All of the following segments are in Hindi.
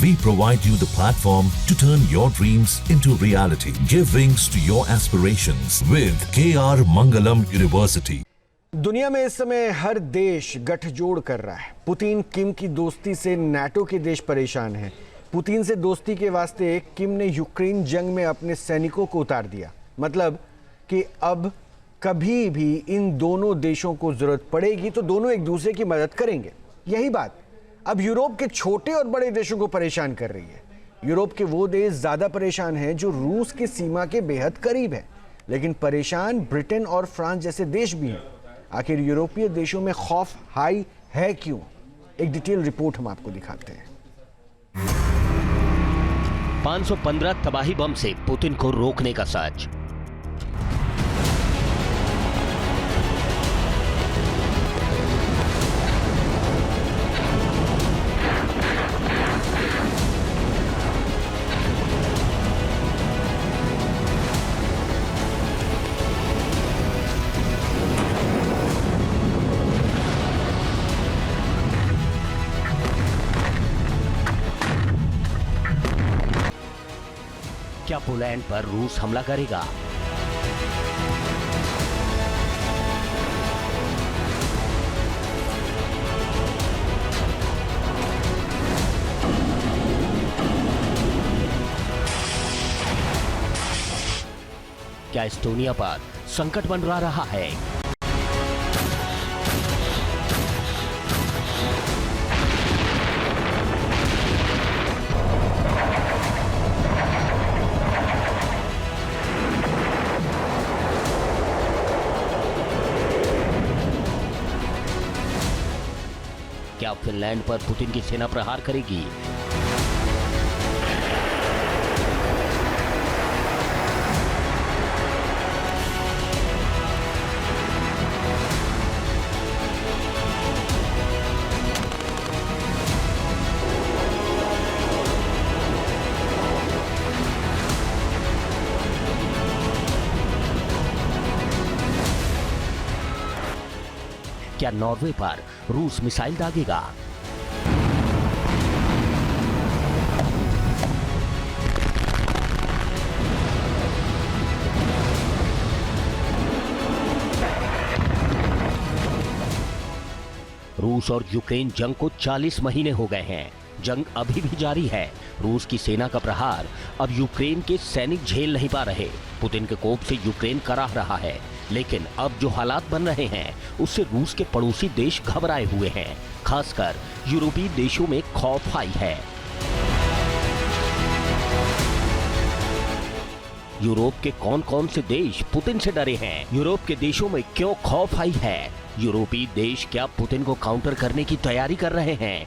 We provide you the platform to turn your dreams into reality. Give wings to your aspirations with KR Mangalam University. दुनिया में इस समय हर देश गठजोड़ कर रहा है। पुतिन किम की दोस्ती से नाटो के देश परेशान हैं। पुतिन से दोस्ती के वास्ते किम ने यूक्रेन जंग में अपने सैनिकों को उतार दिया। मतलब कि अब कभी भी इन दोनों देशों को जरूरत पड़ेगी तो दोनों एक दूसरे की मदद करेंगे। यही बात अब यूरोप के छोटे और बड़े देशों को परेशान कर रही है। यूरोप के वो देश ज्यादा परेशान हैं जो रूस की सीमा के बेहद करीब है, लेकिन परेशान ब्रिटेन और फ्रांस जैसे देश भी हैं। आखिर यूरोपीय देशों में खौफ हाई है क्यों? एक डिटेल रिपोर्ट हम आपको दिखाते हैं। 515 तबाही बम से पुतिन को रोकने का सच। क्या पोलैंड पर रूस हमला करेगा? क्या एस्टोनिया पर संकट मंडरा रहा है? क्या फिनलैंड पर पुतिन की सेना प्रहार करेगी? क्या नॉर्वे पर रूस मिसाइल दागेगा? रूस और यूक्रेन जंग को 40 महीने हो गए हैं। जंग अभी भी जारी है। रूस की सेना का प्रहार अब यूक्रेन के सैनिक झेल नहीं पा रहे। पुतिन के कोप से यूक्रेन कराह रहा है, लेकिन अब जो हालात बन रहे हैं उससे रूस के पड़ोसी देश घबराए हुए हैं। खासकर यूरोपीय देशों में खौफ आई है। यूरोप के कौन कौन से देश पुतिन से डरे हैं? यूरोप के देशों में क्यों खौफ आई है? यूरोपीय देश क्या पुतिन को काउंटर करने की तैयारी कर रहे हैं?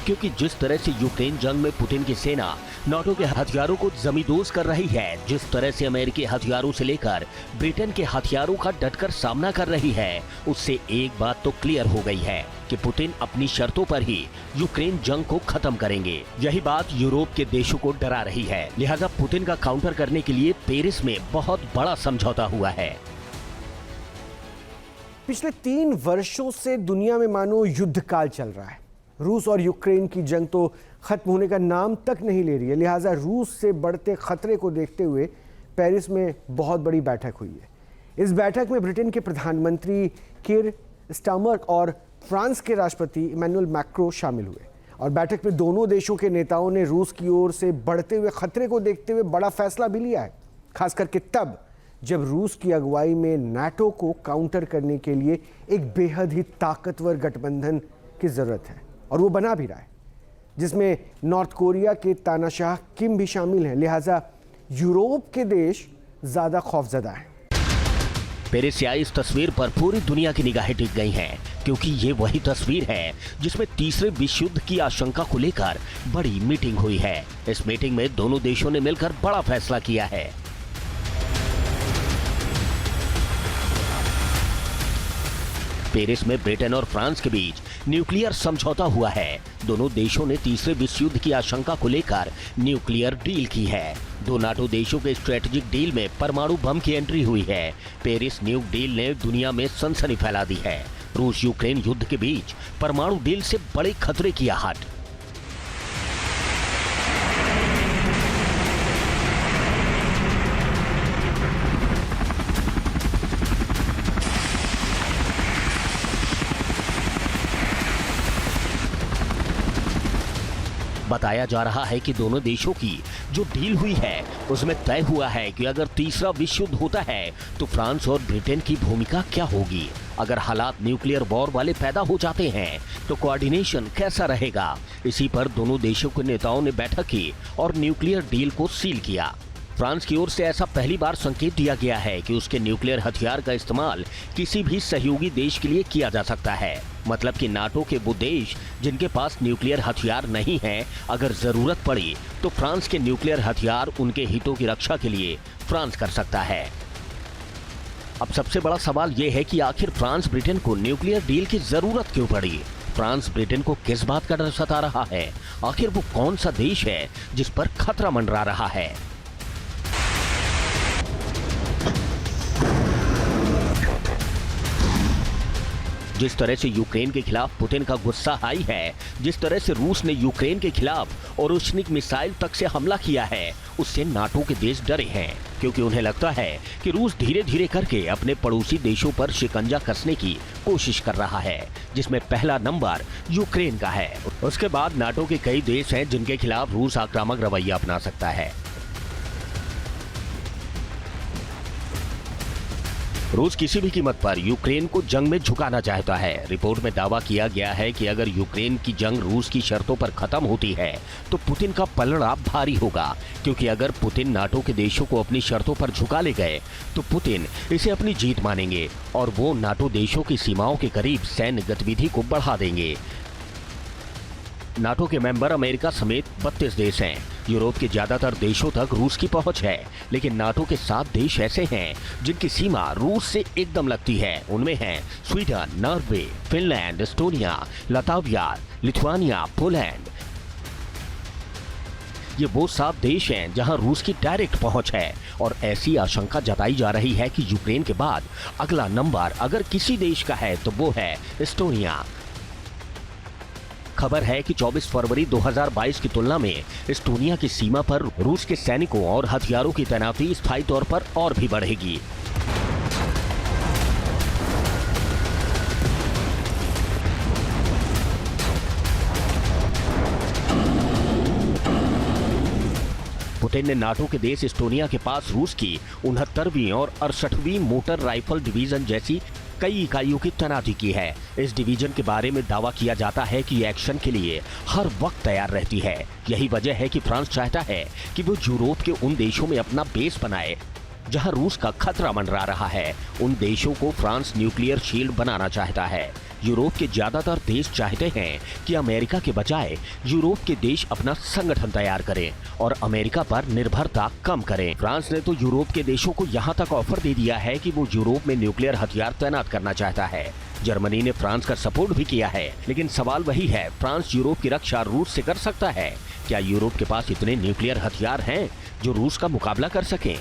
क्योंकि जिस तरह से यूक्रेन जंग में पुतिन की सेना नाटो के हथियारों को जमींदोज कर रही है, जिस तरह से अमेरिकी हथियारों से लेकर ब्रिटेन के हथियारों का डटकर सामना कर रही है, उससे एक बात तो क्लियर हो गई है कि पुतिन अपनी शर्तों पर ही यूक्रेन जंग को खत्म करेंगे। यही बात यूरोप के देशों को डरा रही है। लिहाजा पुतिन का काउंटर करने के लिए पेरिस में बहुत बड़ा समझौता हुआ है। पिछले 3 वर्षों से दुनिया में मानो युद्ध काल चल रहा है। रूस और यूक्रेन की जंग तो खत्म होने का नाम तक नहीं ले रही है। लिहाजा रूस से बढ़ते खतरे को देखते हुए पेरिस में बहुत बड़ी बैठक हुई है। इस बैठक में ब्रिटेन के प्रधानमंत्री कीर स्टारमर और फ्रांस के राष्ट्रपति इमैनुअल मैक्रों शामिल हुए। और बैठक में दोनों देशों के नेताओं ने रूस की ओर से बढ़ते हुए खतरे को देखते हुए बड़ा फैसला भी लिया है, खास करके तब जब रूस की अगुवाई में नाटो को काउंटर करने के लिए एक बेहद ही ताकतवर गठबंधन की जरूरत है, और वो बना भी रहा है, जिसमें नॉर्थ कोरिया के तानाशाह किम भी शामिल हैं। लिहाजा यूरोप के देश ज्यादा खौफजदा हैं। पेरिस से आई इस तस्वीर पर पूरी दुनिया की निगाहें टिक गई हैं, क्योंकि ये वही तस्वीर है जिसमें तीसरे विश्व युद्ध की आशंका को लेकर बड़ी मीटिंग हुई है। इस मीटिंग में दोनों देशों ने मिलकर बड़ा फैसला किया है। पेरिस में ब्रिटेन और फ्रांस के बीच न्यूक्लियर समझौता हुआ है। दोनों देशों ने तीसरे विश्व युद्ध की आशंका को लेकर न्यूक्लियर डील की है। दो नाटो देशों के स्ट्रेटेजिक डील में परमाणु बम की एंट्री हुई है। पेरिस न्यूक डील ने दुनिया में सनसनी फैला दी है। रूस यूक्रेन युद्ध के बीच परमाणु डील से बड़े खतरे की आहट। बताया जा रहा है कि दोनों देशों की जो डील हुई है उसमें तय हुआ है कि अगर तीसरा विश्व युद्ध होता है तो फ्रांस और ब्रिटेन की भूमिका क्या होगी। अगर हालात न्यूक्लियर वॉर वाले पैदा हो जाते हैं तो कोऑर्डिनेशन कैसा रहेगा। इसी पर दोनों देशों के नेताओं ने बैठक की और न्यूक्लियर डील को सील किया। फ्रांस की ओर से ऐसा पहली बार संकेत दिया गया है कि उसके न्यूक्लियर हथियार का इस्तेमाल किसी भी सहयोगी देश के लिए किया जा सकता है। मतलब कि नाटो के वो देश जिनके पास न्यूक्लियर हथियार नहीं है, अगर जरूरत पड़ी तो फ्रांस के न्यूक्लियर हथियार उनके हितों की रक्षा के लिए फ्रांस कर सकता है। अब सबसे बड़ा सवाल यह है कि आखिर फ्रांस ब्रिटेन को न्यूक्लियर डील की जरूरत क्यों पड़ी। फ्रांस ब्रिटेन को किस बात का डर सता रहा है। आखिर वो कौन सा देश है जिस पर खतरा मंडरा रहा है। जिस तरह से यूक्रेन के खिलाफ पुतिन का गुस्सा हाई है, जिस तरह से रूस ने यूक्रेन के खिलाफ ओरुश्निक मिसाइल तक से हमला किया है, उससे नाटो के देश डरे हैं, क्योंकि उन्हें लगता है कि रूस धीरे धीरे करके अपने पड़ोसी देशों पर शिकंजा कसने की कोशिश कर रहा है, जिसमें पहला नंबर यूक्रेन का है। उसके बाद नाटो के कई देश हैं जिनके खिलाफ रूस आक्रामक रवैया अपना सकता है। रूस किसी भी कीमत पर यूक्रेन को जंग में झुकाना चाहता है। रिपोर्ट में दावा किया गया है कि अगर यूक्रेन की जंग रूस की शर्तों पर खत्म होती है तो पुतिन का पलड़ा भारी होगा, क्योंकि अगर पुतिन नाटो के देशों को अपनी शर्तों पर झुका ले गए तो पुतिन इसे अपनी जीत मानेंगे और वो नाटो देशों की सीमाओं के करीब सैन्य गतिविधि को बढ़ा देंगे। नाटो के मेंबर अमेरिका समेत 32 देश हैं। यूरोप के ज्यादातर देशों तक रूस की पहुंच है, लेकिन नाटो के 7 देश ऐसे हैं जिनकी सीमा रूस से एकदम लगती है। उनमें हैं Sweden, Norway, Finland, Estonia, Latvia, Lithuania, Poland. ये वो 7 देश हैं जहां रूस की डायरेक्ट पहुंच है और ऐसी आशंका जताई जा रही है कि यूक्रेन के बाद अगला नंबर अगर किसी देश का है तो वो है एस्टोनिया। खबर है कि 24 फरवरी 2022 की तुलना में एस्टोनिया की सीमा पर रूस के सैनिकों और हथियारों की तैनाती स्थायी तौर पर और भी बढ़ेगी। पुतिन ने नाटो के देश एस्टोनिया के पास रूस की 69वीं और 68वीं मोटर राइफल डिवीजन जैसी कई इकाइयों की तैनाती की है। इस डिवीजन के बारे में दावा किया जाता है कि एक्शन के लिए हर वक्त तैयार रहती है। यही वजह है कि फ्रांस चाहता है कि वो यूरोप के उन देशों में अपना बेस बनाए जहां रूस का खतरा मंडरा रहा है। उन देशों को फ्रांस न्यूक्लियर शील्ड बनाना चाहता है। यूरोप के ज्यादातर देश चाहते हैं कि अमेरिका के बजाय यूरोप के देश अपना संगठन तैयार करें और अमेरिका पर निर्भरता कम करें। फ्रांस ने तो यूरोप के देशों को यहां तक ऑफर दे दिया है कि वो यूरोप में न्यूक्लियर हथियार तैनात करना चाहता है। जर्मनी ने फ्रांस का सपोर्ट भी किया है, लेकिन सवाल वही है, फ्रांस यूरोप की रक्षा रूस से कर सकता है? क्या यूरोप के पास इतने न्यूक्लियर हथियार हैं जो रूस का मुकाबला कर सकें?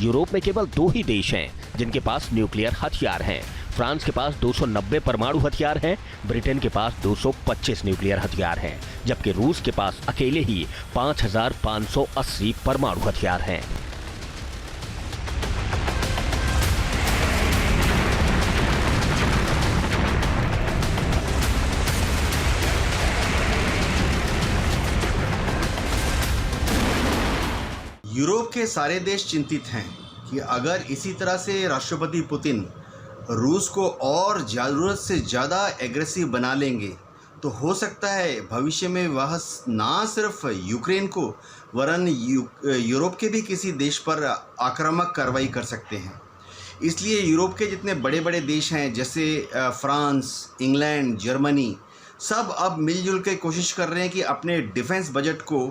यूरोप में केवल 2 ही देश हैं जिनके पास न्यूक्लियर हथियार हैं। फ्रांस के पास 290 परमाणु हथियार हैं, ब्रिटेन के पास 225 न्यूक्लियर हथियार हैं, जबकि रूस के पास अकेले ही 5580 परमाणु हथियार हैं। यूरोप के सारे देश चिंतित हैं कि अगर इसी तरह से राष्ट्रपति पुतिन रूस को और ज़रूरत से ज़्यादा एग्रेसिव बना लेंगे तो हो सकता है भविष्य में वह ना सिर्फ यूक्रेन को वरन यूरोप के भी किसी देश पर आक्रामक कार्रवाई कर सकते हैं। इसलिए यूरोप के जितने बड़े बड़े देश हैं जैसे फ्रांस, इंग्लैंड, जर्मनी, सब अब मिलजुल के कोशिश कर रहे हैं कि अपने डिफेंस बजट को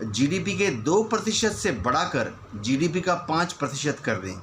जीडीपी के 2% से बढ़ाकर जीडीपी का 5% कर दें।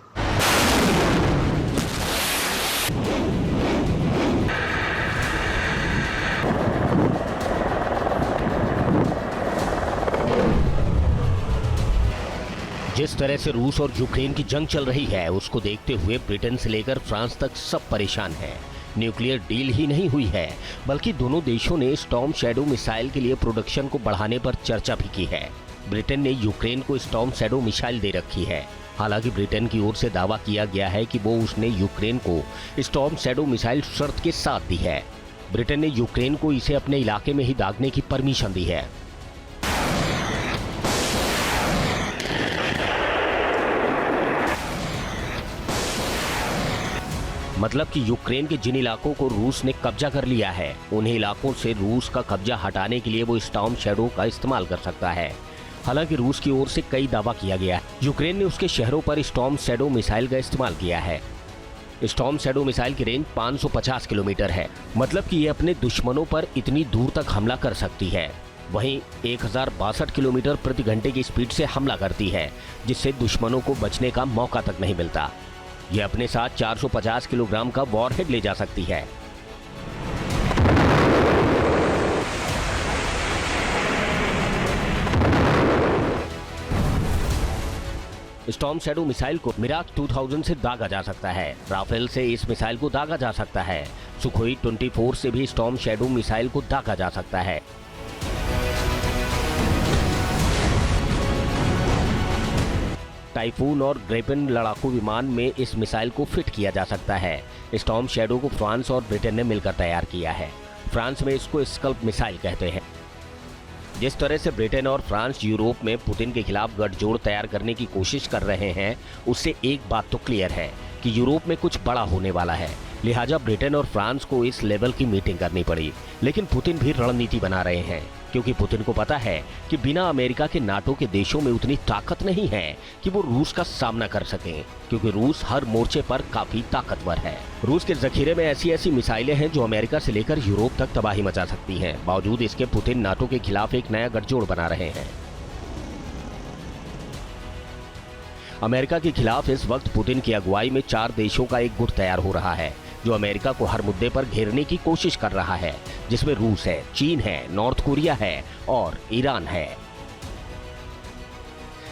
जिस तरह से रूस और यूक्रेन की जंग चल रही है, उसको देखते हुए ब्रिटेन से लेकर फ्रांस तक सब परेशान हैं। न्यूक्लियर डील ही नहीं हुई है, बल्कि दोनों देशों ने स्टॉर्म शैडो मिसाइल के लिए प्रोडक्शन को बढ़ाने पर चर्चा भी की है। ब्रिटेन ने यूक्रेन को स्टॉर्म शैडो मिसाइल दे रखी है। हालांकि ब्रिटेन की ओर से दावा किया गया है कि वो उसने यूक्रेन को स्टॉर्म शैडो मिसाइल शर्त के साथ दी है। ब्रिटेन ने यूक्रेन को इसे अपने इलाके में ही दागने की परमिशन दी है। मतलब कि यूक्रेन के जिन इलाकों को रूस ने कब्जा कर लिया है, उन्हीं इलाकों से रूस का कब्जा हटाने के लिए वो स्टॉर्म शैडो का इस्तेमाल कर सकता है। हालांकि रूस की ओर से कई दावा किया गया है। यूक्रेन ने उसके शहरों पर स्टॉर्म शैडो मिसाइल का इस्तेमाल किया है। स्टॉर्म शैडो मिसाइल की रेंज 550 किलोमीटर है। मतलब कि ये अपने दुश्मनों पर इतनी दूर तक हमला कर सकती है। वहीं 1062 किलोमीटर प्रति घंटे की स्पीड से हमला करती है, जिससे दुश्मनों को बचने का मौका तक नहीं मिलता। ये अपने साथ 450 किलोग्राम का वॉरहेड ले जा सकती है। स्टॉर्म शैडो मिसाइल को मिराज 2000 से दागा जा सकता है। राफेल से इस मिसाइल को दागा जा सकता है। सुखोई 24 से भी स्टॉर्म शैडो मिसाइल को दागा जा सकता है। टाइफून और ग्रिपेन लड़ाकू विमान में इस मिसाइल को फिट किया जा सकता है। स्टॉर्म शैडो को फ्रांस और ब्रिटेन ने मिलकर तैयार किया है। फ्रांस में इसको स्कल्प मिसाइल कहते हैं। जिस तरह से ब्रिटेन और फ्रांस यूरोप में पुतिन के खिलाफ गठजोड़ तैयार करने की कोशिश कर रहे हैं, उससे एक बात तो क्लियर है कि यूरोप में कुछ बड़ा होने वाला है। लिहाजा ब्रिटेन और फ्रांस को इस लेवल की मीटिंग करनी पड़ी। लेकिन पुतिन भी रणनीति बना रहे हैं, क्योंकि पुतिन को पता है कि बिना अमेरिका के नाटो के देशों में उतनी ताकत नहीं है कि वो रूस का सामना कर सकें, क्योंकि रूस हर मोर्चे पर काफी ताकतवर है। रूस के जखीरे में ऐसी ऐसी मिसाइलें हैं जो अमेरिका से लेकर यूरोप तक तबाही मचा सकती हैं। बावजूद इसके पुतिन नाटो के खिलाफ एक नया गठजोड़ बना रहे हैं। अमेरिका के खिलाफ इस वक्त पुतिन की अगुवाई में 4 देशों का एक गुट तैयार हो रहा है, जो अमेरिका को हर मुद्दे पर घेरने की कोशिश कर रहा है, जिसमें रूस है, चीन है, नॉर्थ कोरिया है और ईरान है।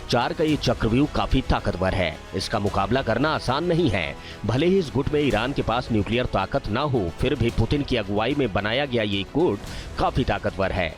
4 का ये चक्रव्यूह काफी ताकतवर है। इसका मुकाबला करना आसान नहीं है। भले ही इस गुट में ईरान के पास न्यूक्लियर ताकत ना हो, फिर भी पुतिन की अगुवाई में बनाया गया ये गुट काफी ताकतवर है।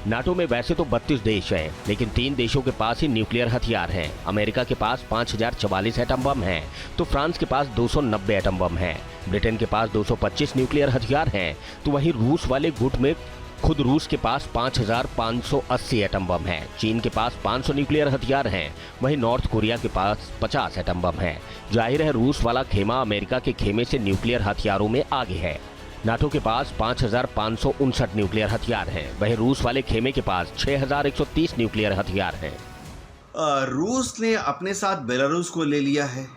नाटो में वैसे तो 32 देश हैं, लेकिन 3 देशों के पास ही न्यूक्लियर हथियार हैं। अमेरिका के पास 5044 एटम बम हैं, तो फ्रांस के पास 290 एटम बम हैं। ब्रिटेन के पास 225 न्यूक्लियर हथियार हैं, तो वहीं रूस वाले गुट में खुद रूस के पास 5580 एटम बम हैं। चीन के पास 500 न्यूक्लियर हथियार हैं, वहीं नॉर्थ कोरिया के पास 50 एटम बम हैं। जाहिर है रूस वाला खेमा अमेरिका के खेमे से न्यूक्लियर हथियारों में आगे है। नाटो के पास 5559 न्यूक्लियर हथियार हैं, वहीं रूस वाले खेमे के पास 6130 न्यूक्लियर हथियार हैं। रूस ने अपने साथ बेलारूस को ले लिया है।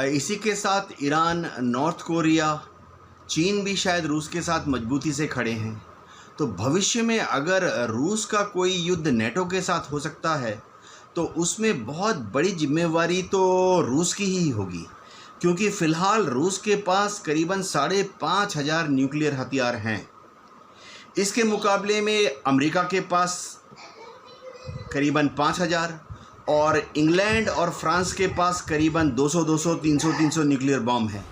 इसी के साथ ईरान, नॉर्थ कोरिया, चीन भी शायद रूस के साथ मजबूती से खड़े हैं। तो भविष्य में अगर रूस का कोई युद्ध नेटो के साथ हो सकता है, तो उसमें बहुत बड़ी जिम्मेवारी तो रूस की ही होगी, क्योंकि फ़िलहाल रूस के पास करीबन 5500 न्यूक्लियर हथियार हैं। इसके मुकाबले में अमेरिका के पास करीबन 5000 और इंग्लैंड और फ्रांस के पास करीबन 200, 300 न्यूक्लियर बम है।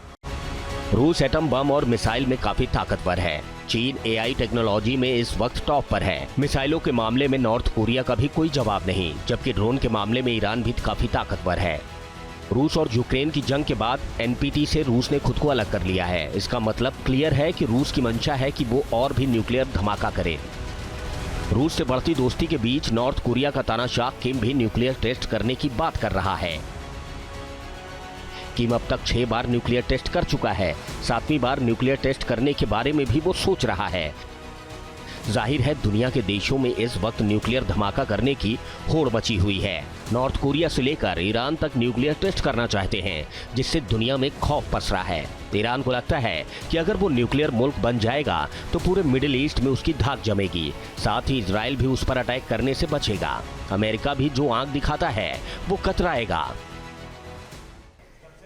रूस एटम बम और मिसाइल में काफी ताकतवर है। चीन एआई टेक्नोलॉजी में इस वक्त टॉप पर है। मिसाइलों के मामले में नॉर्थ कोरिया का भी कोई जवाब नहीं, जबकि ड्रोन के मामले में ईरान भी काफी ताकतवर है। रूस और यूक्रेन की जंग के बाद एनपीटी से रूस ने खुद को अलग कर लिया है। इसका मतलब क्लियर है कि रूस की मंशा है कि वो और भी न्यूक्लियर धमाका करे। रूस से बढ़ती दोस्ती के बीच नॉर्थ कोरिया का तानाशाह किम भी न्यूक्लियर टेस्ट करने की बात कर रहा है। किम अब तक 6 बार न्यूक्लियर टेस्ट कर चुका है। 7वीं बार न्यूक्लियर टेस्ट करने के बारे में भी वो सोच रहा है। जाहिर है दुनिया के देशों में इस वक्त न्यूक्लियर धमाका करने की होड़ मची हुई है। नॉर्थ कोरिया से लेकर ईरान तक न्यूक्लियर टेस्ट करना चाहते हैं, जिससे दुनिया में खौफ पसरा है। ईरान को लगता है कि अगर वो न्यूक्लियर मुल्क बन जाएगा तो पूरे मिडिल ईस्ट में उसकी धाक जमेगी। साथ ही इजराइल भी उस पर अटैक करने से बचेगा। अमेरिका भी जो आंख दिखाता है वो कतराएगा।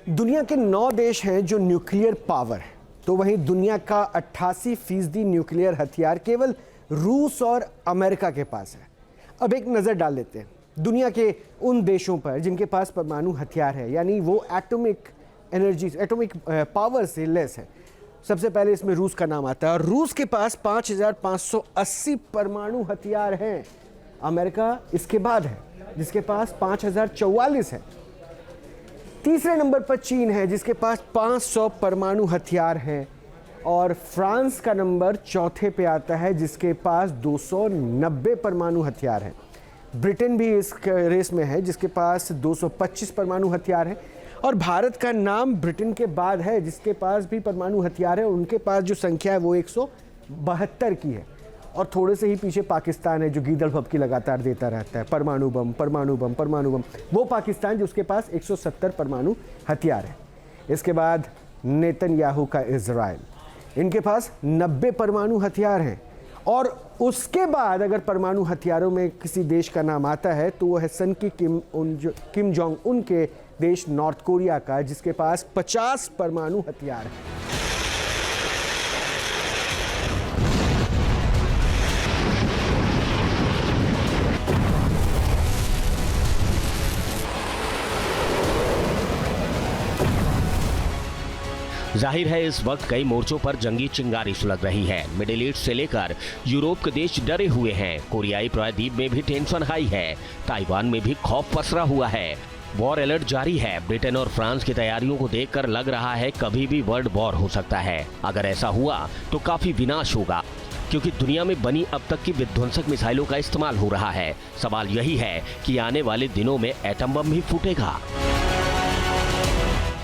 दुनिया के 9 देश हैं जो न्यूक्लियर पावर है, तो वहीं दुनिया का 88% न्यूक्लियर हथियार केवल रूस और अमेरिका के पास है। अब एक नज़र डाल लेते हैं दुनिया के उन देशों पर जिनके पास परमाणु हथियार है, यानी वो एटॉमिक एनर्जी, एटॉमिक पावर से लेस है। सबसे पहले इसमें रूस का नाम आता है और रूस के पास 5580 परमाणु हथियार हैं। अमेरिका इसके बाद है जिसके पास 5044 है। तीसरे नंबर पर चीन है जिसके पास 500 परमाणु हथियार हैं और फ्रांस का नंबर चौथे पे आता है जिसके पास 290 परमाणु हथियार हैं। ब्रिटेन भी इस रेस में है जिसके पास 225 परमाणु हथियार हैं और भारत का नाम ब्रिटेन के बाद है जिसके पास भी परमाणु हथियार है। उनके पास जो संख्या है वो 172 की है और थोड़े से ही पीछे पाकिस्तान है जो गीदड़ भभकी लगातार देता रहता है, परमाणु बम परमाणु बम परमाणु बम। वो पाकिस्तान जो उसके पास 170 परमाणु हथियार है। इसके बाद नेतन्याहू का इजराइल, इनके पास 90 परमाणु हथियार हैं और उसके बाद अगर परमाणु हथियारों में किसी देश का नाम आता है तो वो है सन की किम जोंग उन के देश नॉर्थ कोरिया का जिसके पास 50 परमाणु हथियार हैं। जाहिर है इस वक्त कई मोर्चों पर जंगी चिंगारी सुलग रही है। मिडिल ईस्ट से लेकर यूरोप के देश डरे हुए हैं। कोरियाई प्रायद्वीप में भी टेंशन हाई है। ताइवान में भी खौफ पसरा हुआ है। वॉर अलर्ट जारी है। ब्रिटेन और फ्रांस की तैयारियों को देखकर लग रहा है कभी भी वर्ल्ड वॉर हो सकता है। अगर ऐसा हुआ तो काफी विनाश होगा क्योंकि दुनिया में बनी अब तक की विध्वंसक मिसाइलों का इस्तेमाल हो रहा है। सवाल यही है कि आने वाले दिनों में एटम बम भी फूटेगा।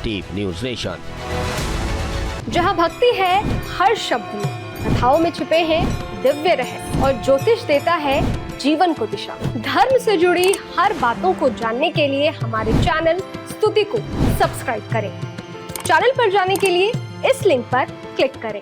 टीप न्यूज़ नेशन। जहाँ भक्ति है हर शब्द में, कथाओं में छुपे हैं दिव्य रहस्य और ज्योतिष देता है जीवन को दिशा। धर्म से जुड़ी हर बातों को जानने के लिए हमारे चैनल स्तुति को सब्सक्राइब करें। चैनल पर जाने के लिए इस लिंक पर क्लिक करें।